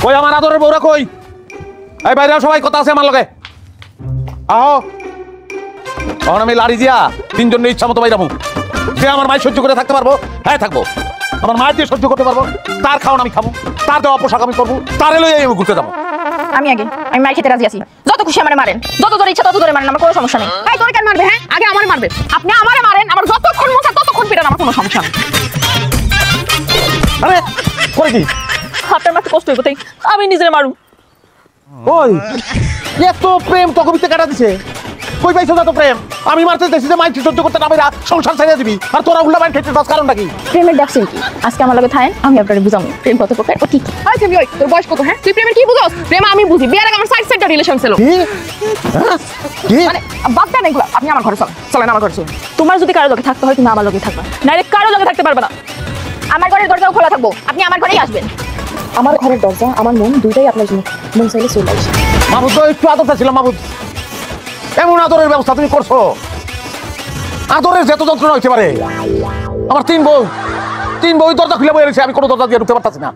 কই আমার আদরের বউরা কই? এই বাইরে সবাই কথা আছে আমার লগে। আহো। তখন আমি লাড়ি দিয়া তিনজনের ইচ্ছা মতো বাইরাবো। যে আমার মায়ের সহ্য করে থাকতে পারবো, হ্যাঁ থাকবো। আমার মায়ের দিয়ে সহ্য করতে পারবো, তার খাওয়ান আমি খাবো, তার দেওয়া পোশাক আমি করবো, তার এলো আমি ঘুরতে যাবো। আমি মার খেতে রাজি আছি। যত খুশি আমারে মারেন, যত জোরে ইচ্ছা তত জোরে মারেন, আমার কোনো সমস্যা নেই। এই তোরে কেন মারবে? হ্যাঁ, আগে আমারে মারবে। আপনি আমারে মারেন, আমার যতক্ষণ মন চায় ততক্ষণ পিটান, আমার কোনো সমস্যা নেই। আরে করে কি? আপনার মাথা কষ্ট হইব তাই আমি নিজের মারু। ওই এত প্রেম তো কবিতে কাটা দিছে। কই পাইছো না তো প্রেম? আমি মারতে চাইছি যে মাইক সহ্য করতে না পারা সংসার ছেড়ে দিবি, আর তোরা উল্টা মাইক খেতে চাস কারণটা কি? প্রেমের ডাকছেন কি? আজকে আমার লগে থাকেন, আমি আপনারে বুঝাবো প্রেম কত প্রকার ও কি কি। আই তুমি ওই তোর বয়স কত? হ্যাঁ, তুই প্রেমের কি বুঝছস? প্রেম আমি বুঝি, বিয়ের আগে আমার সাইড রিলেশন ছিল। কি হ্যাঁ কি মানে বাদ দেন এগুলা, আপনি আমার ঘরে চলেন। চলেন আমার ঘরে চলেন। তোমার যদি কারো লগে থাকতে হয় তুমি আমার লগে থাকবা, নাইলে কারো লগে থাকতে পারবে না। আমার ঘরের দরজাও খোলা থাকবো, আপনি আমার ঘরেই আসবেন। আমার ঘরের দরজা আমার মন দুইটাই আপনার জন্য, মন চাইলে চলে আসে। মাহবুব তো একটু আদর চাচ্ছিলাম। মাহবুব এমন আদরের ব্যবস্থা তুমি করছো, আদরের যত যন্ত্রণা হইতে পারে। আমার তিন বউ দরজা খুলে বয়ে রয়েছে, আমি কোনো দরজা দিয়ে ঢুকতে পারতাছি না।